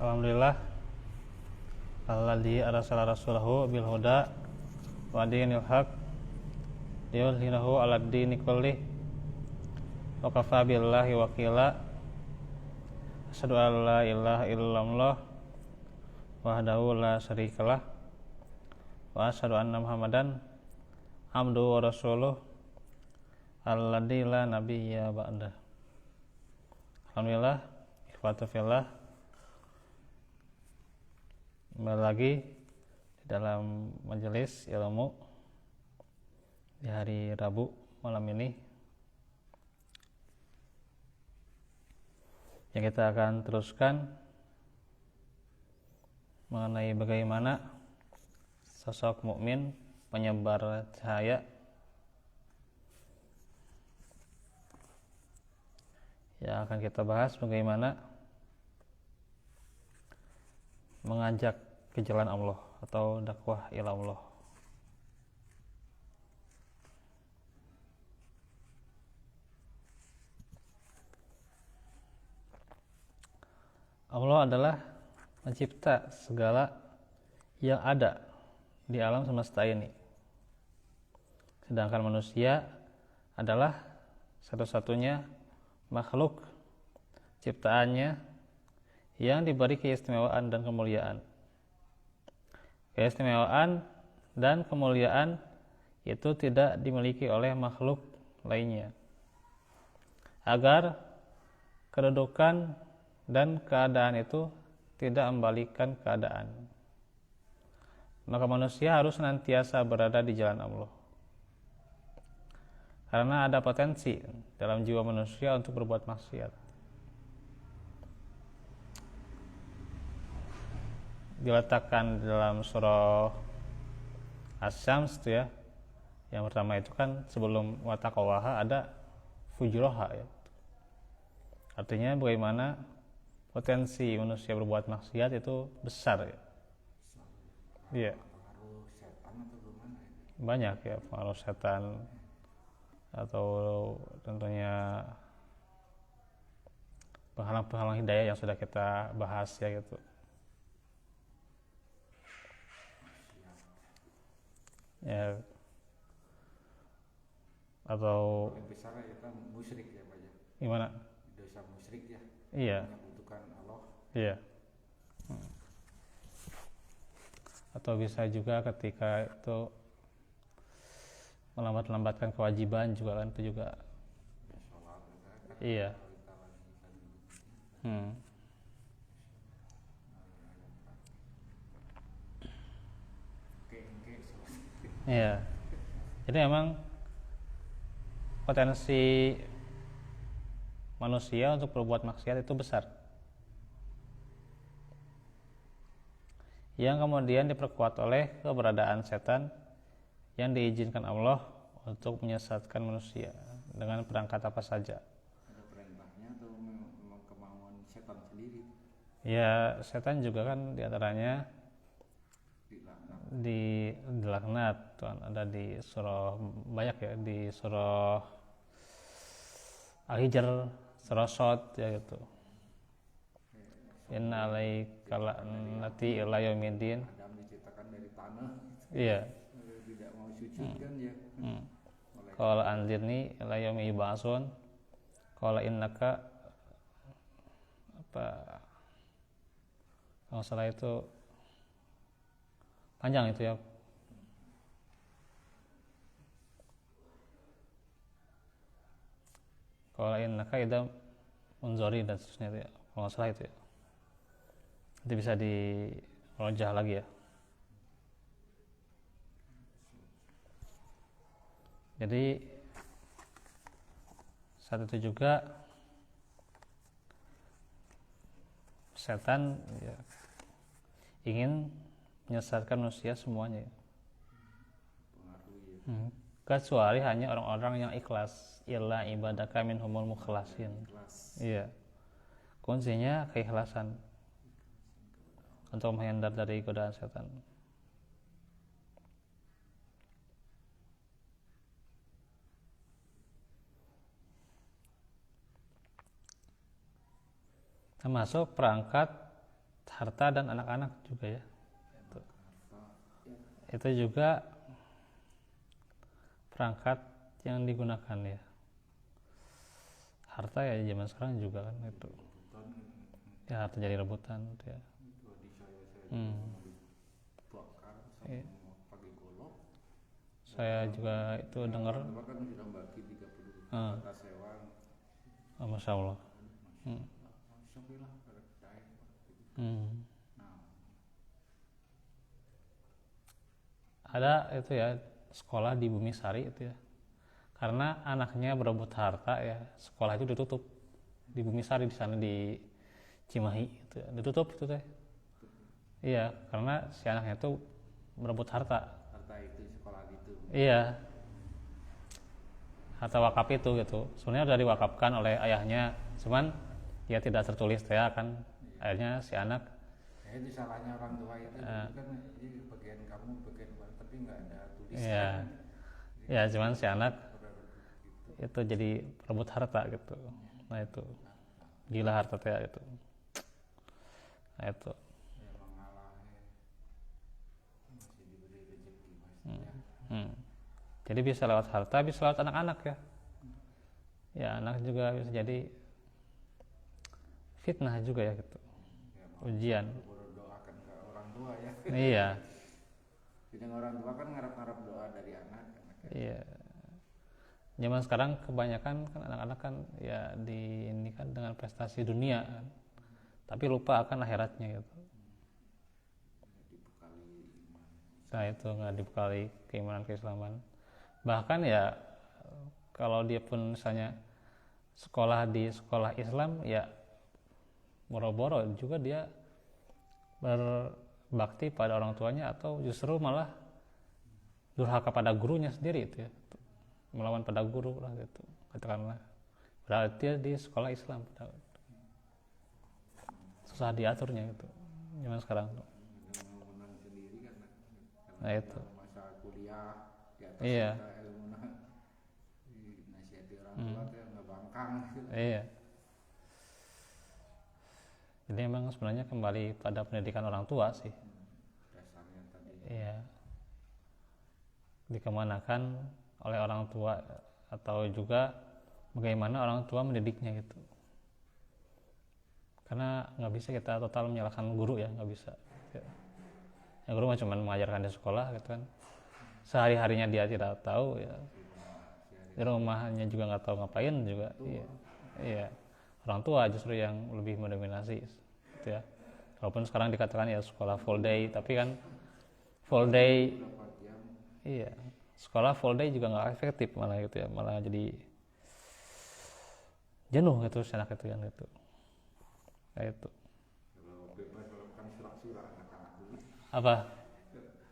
Alhamdulillah alladzi arsala rasulahu bil huda wa dinil haq liyudhhirahu 'alad dini kullih wa kafa billahi wakila. Asyhadu an la ilaha illallah wahdahu la syarikalah wa asyhadu anna Muhammadan abduhu wa rasuluh alladzi la nabiyya ba'dah. Alhamdulillah, ikhwatu fillah, kembali lagi di dalam majelis ilmu di hari Rabu malam ini, yang kita akan teruskan mengenai bagaimana sosok mukmin penyebar cahaya yang akan kita bahas, bagaimana mengajak ke jalan Allah atau dakwah ila Allah. Allah adalah pencipta segala yang ada di alam semesta ini, sedangkan manusia adalah satu-satunya makhluk ciptaannya yang diberi keistimewaan dan kemuliaan. Keistimewaan dan kemuliaan itu tidak dimiliki oleh makhluk lainnya, agar kedudukan dan keadaan itu tidak membalikkan keadaan. Maka manusia harus senantiasa berada di jalan Allah, karena ada potensi dalam jiwa manusia untuk berbuat maksiat. Diletakkan dalam surah Asy-Syams itu ya. Yang pertama itu kan sebelum wataqawaha ada fujuraha ya. Artinya bagaimana potensi manusia berbuat maksiat itu besar ya. Iya. Banyak ya pengaruh setan, atau tentunya penghalang-penghalang hidayah yang sudah kita bahas ya gitu. Ya, atau besar ya kan musyrik ya Pak ya. Gimana? Dosa musyrik ya. Iya. Menyekutukan Allah. Iya. Atau bisa juga ketika itu melambat-lambatkan kewajiban juga kan, itu juga. Iya. Iya. Jadi memang potensi manusia untuk berbuat maksiat itu besar, yang kemudian diperkuat oleh keberadaan setan yang diizinkan Allah untuk menyesatkan manusia dengan perangkat apa saja. Ada perintahnya atau memang kemauan setan sendiri? Ya, setan juga kan diantaranya dilaknat. Tuhan ada di surah banyak ya, di surah Al-Hijr, surah Shad ya gitu. Inna alaika la'nati ila yaumiddin. Adam diciptakan dari tanah. Iya. Tidak mau sujud kan ya. Qala anzirni ila yaumi yub'atsun. Qala innaka apa? Kalau salah itu panjang itu ya. Qala innaka idza munzari dan seterusnya itu ya. Kalau salah itu ya. Nanti bisa di rojah lagi ya. Jadi saat itu juga setan ya, ingin menyesatkan manusia semuanya ya. Kecuali hanya orang-orang yang ikhlas. Illa ibadaka minhumul mukhlasin. Iya. Kuncinya keikhlasan untuk menghindar dari godaan setan. Termasuk perangkat harta dan anak-anak juga ya. harta ya. Itu juga perangkat yang digunakan ya. Harta ya zaman sekarang juga kan itu. Rebutan Ya harta jadi rebutan gitu ya. itu di saya Hmm. dibakar Iya. sama pakai golok. Saya juga itu dengar. Orang tua kan sudah bagi 30 Ah. kata sewa. Oh, Masya Allah. Hmm. Sampai lah kalau saya. Hmm. Nah, Ada itu ya sekolah di Bumi Sari itu ya. Karena anaknya berebut harta ya, sekolah itu ditutup di Bumi Sari di sana di Cimahi itu ya. Ditutup itu teh. Iya, karena si anaknya itu berebut harta. harta itu sekolah itu. Iya. Harta wakaf itu gitu. Sebenarnya sudah diwakafkan oleh ayahnya, cuman dia tidak tertulis ya kan. Akhirnya si anak Ya itu salahnya orang tua itu kan ini bagian kamu bagian baru tapi nggak ada tulisan. iya. Ya, cuman si anak itu jadi perebut harta gitu. Nah itu gila harta teh itu. Nah itu. Ya mengalah masih diberi rezeki pastinya. Jadi bisa lewat harta, bisa lewat anak-anak ya. Ya anak juga bisa jadi fitnah juga ya gitu. Ya Ujian. berdoakan ke orang tua ya. Iya. Jadi orang tua kan ngarap-ngarap doa dari anak. Iya. Zaman sekarang kebanyakan kan anak-anak kan ya ini kan dengan prestasi dunia kan. Tapi lupa akan akhiratnya gitu. Dibekali iman. Nah itu nggak dibekali keimanan keislaman. Bahkan ya kalau dia pun misalnya sekolah di sekolah Islam ya boro-boro juga dia berbakti pada orang tuanya atau justru malah durhaka pada gurunya sendiri itu ya, melawan pada guru lah gitu katakanlah, padahal dia di sekolah Islam susah diaturnya gitu zaman sekarang tuh. Dengan menang sendiri kan. Nah itu Masa kuliah di atas iya. kita ilmu nasihati orang tua tuh nggak bangkang gitu. Iya. Jadi emang sebenarnya kembali pada pendidikan orang tua sih. Dasarnya tadi. Iya. Dikemanakan oleh orang tua atau juga bagaimana orang tua mendidiknya gitu. Karena nggak bisa kita total menyalahkan guru ya, nggak bisa. Ya, guru cuma mengajarkan di sekolah gitu kan. Sehari-harinya dia tidak tahu ya. Di rumahnya juga nggak tahu ngapain juga. Iya. Iya. Orang tua justru yang lebih mendominasi gitu ya. Walaupun sekarang dikatakan ya sekolah full day, tapi kan full day iya. Sekolah full day juga nggak efektif malah gitu ya, malah jadi jenuh gitu si anak itu yang gitu. Kayak itu. Kalau bebas kan surak-surak anak-anak dulu. Apa?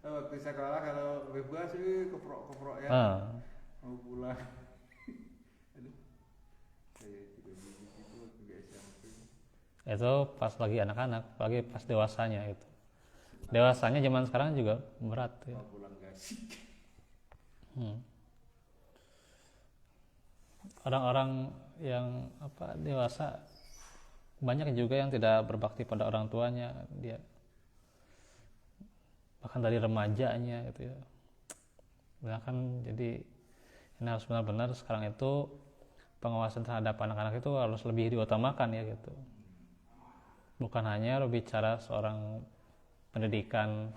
Waktu sekolah kalau bebas sih keprok-keprok ya. Mau pulang. Aduh. Saya juga begitu waktu di SMP. Itu pas lagi anak-anak, lagi pas dewasanya itu. Dewasanya zaman sekarang juga berat ya. Mau pulang gasik. Orang-orang yang dewasa banyak juga yang tidak berbakti pada orang tuanya, dia bahkan dari remajanya gitu ya. Bahkan jadi ini harus benar-benar sekarang itu pengawasan terhadap anak-anak itu harus lebih diutamakan ya gitu. Bukan hanya berbicara seorang pendidikan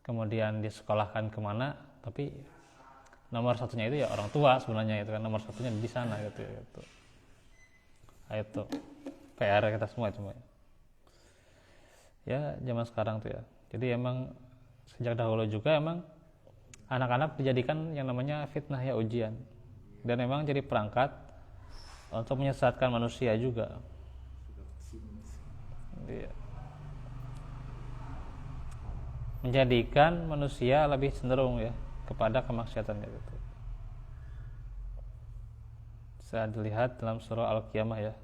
kemudian disekolahkan kemana, tapi nomor satunya itu ya orang tua sebenarnya itu kan nomor satunya di sana gitu ya gitu. Nah, itu PR kita semua itu ya zaman sekarang tuh ya. Jadi emang sejak dahulu juga emang anak-anak dijadikan yang namanya fitnah ya, ujian, dan emang jadi perangkat untuk menyesatkan manusia juga. Iya. Menjadikan manusia lebih cenderung ya kepada kemaksiatan gitu. Bisa dilihat dalam surah Al-Qiyamah ya.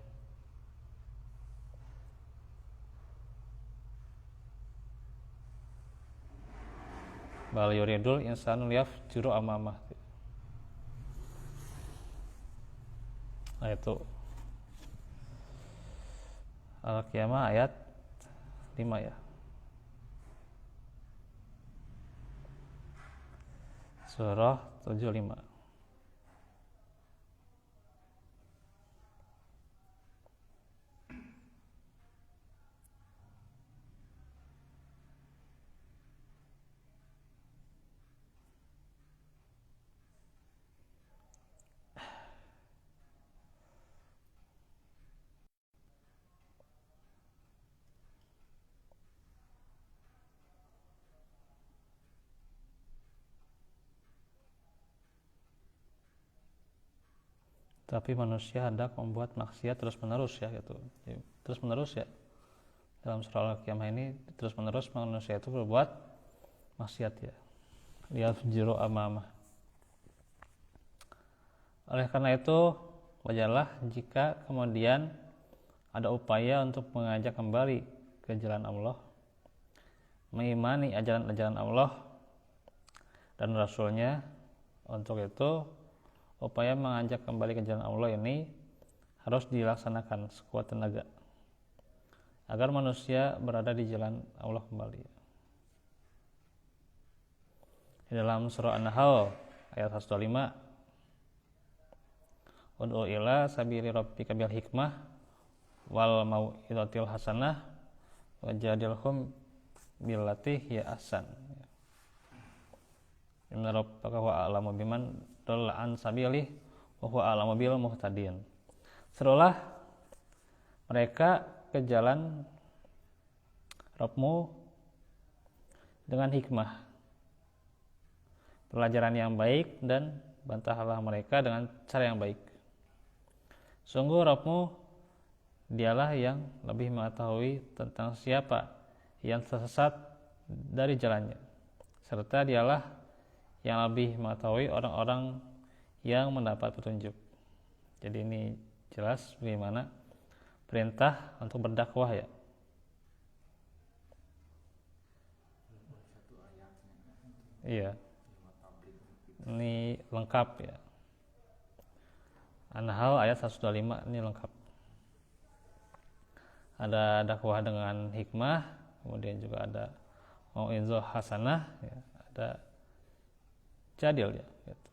Bal yuridul insanu liyafjura amamah. Nah itu Al-Qiyamah ayat 5 ya. Surah 75. Tapi manusia hendak membuat maksiat terus menerus ya gitu. Terus menerus ya. Dalam surah Al-Qiyamah ini terus menerus manusia itu berbuat maksiat ya. Liyafjiru amamah. Oleh karena itu wajarlah jika kemudian ada upaya untuk mengajak kembali ke jalan Allah, mengimani ajaran-ajaran Allah dan Rasulnya. Untuk itu upaya mengajak kembali ke jalan Allah ini harus dilaksanakan sekuat tenaga agar manusia berada di jalan Allah kembali. Di dalam surah An-Nahl ayat 105, ud'u ila sabili rabbika bil hikmah wal mau'izatil hasanah wajadilhum billati hiya ahsan. Inna rabbaka huwa a'lamu biman dhalla an sabilihi wa huwa a'lamu bil muhtadin. Serulah mereka ke jalan Rabbmu dengan hikmah, pelajaran yang baik, dan bantahlah mereka dengan cara yang baik. Sungguh Rabbmu dialah yang lebih mengetahui tentang siapa yang tersesat dari jalannya, serta dialah yang lebih mengetahui orang-orang yang mendapat petunjuk. Jadi ini jelas bagaimana perintah untuk berdakwah ya. Iya. Ini lengkap ya. An-Nahl ayat 125 ini lengkap. Ada dakwah dengan hikmah, kemudian juga ada mau'izah hasanah ya, ada jadil ya gitu.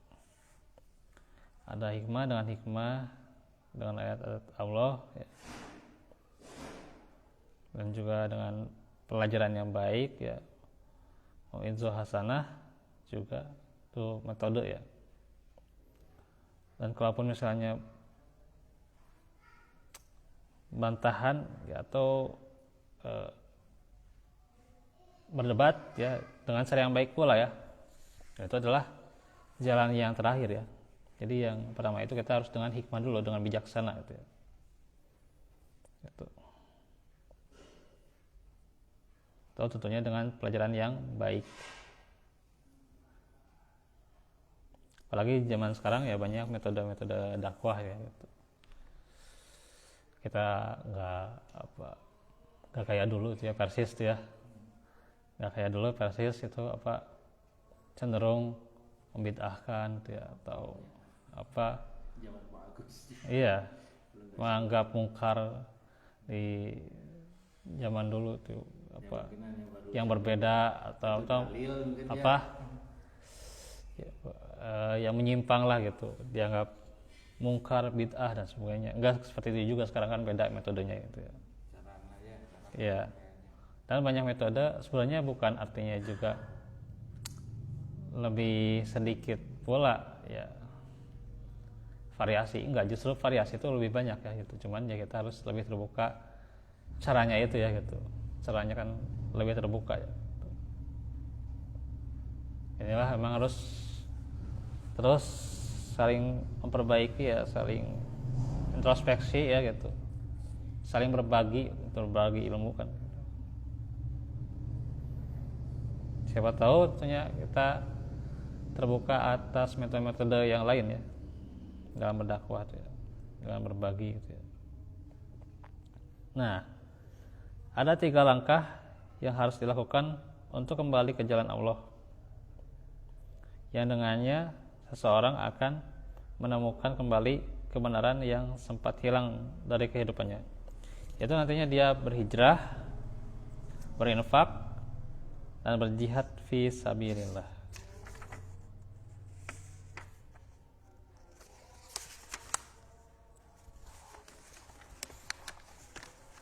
Ada hikmah dengan ayat-ayat Allah ya. Dan juga dengan pelajaran yang baik ya, mau'izah hasanah juga itu metode ya. Dan kalaupun misalnya bantahan ya, atau berdebat ya dengan cara yang baik pula ya, itu adalah jalan yang terakhir ya. Jadi yang pertama itu kita harus dengan hikmah dulu, dengan bijaksana gitu ya. Gitu. Atau tentunya dengan pelajaran yang baik. Apalagi zaman sekarang ya banyak metode-metode dakwah ya gitu. Kita nggak kayak dulu itu ya, persis tuh ya. Nggak kayak dulu persis itu cenderung membid'ahkan gitu ya, atau zaman bagus. Iya, menganggap mungkar di zaman dulu tuh yang berbeda atau yang menyimpang lah gitu, dianggap mungkar, bid'ah dan sebagainya. Enggak seperti itu juga, sekarang kan beda metodenya gitu ya. Iya. Dan banyak metode sebenarnya bukan artinya juga lebih sedikit pula ya variasi, enggak, justru variasi itu lebih banyak ya gitu. Cuman ya kita harus lebih terbuka caranya itu ya gitu. Caranya kan lebih terbuka ya. Inilah memang harus terus saling memperbaiki ya, saling introspeksi ya gitu, saling berbagi ilmu kan. Siapa tahu tentunya kita terbuka atas metode-metode yang lain ya dalam berdakwah ya, dalam berbagi gitu ya. Nah, ada 3 langkah yang harus dilakukan untuk kembali ke jalan Allah, yang dengannya seseorang akan menemukan kembali kebenaran yang sempat hilang dari kehidupannya. Yaitu nantinya dia berhijrah berinfak dan berjihad fi sabilillah.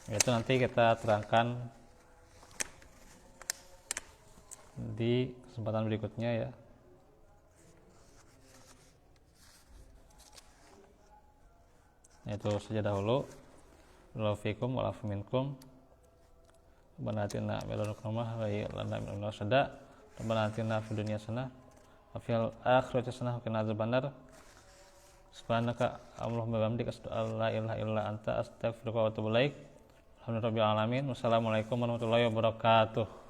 Itu nanti kita terangkan di kesempatan berikutnya ya. Itu saja dahulu. Wassalamu fiikum wa afu minkum. Rabbana atina min ladunka rahmah wa hayyi lana min amrina rashada. Rabbana atina fid dunya hasanah wa fil akhirati hasanah wa qina adzabannar. Subhanaka Allahumma wa bihamdika asyhadu an la ilaha illa anta astaghfiruka wa atubu ilaik. Alhamdulillahirabbil alamin. Wassalamualaikum warahmatullahi wabarakatuh.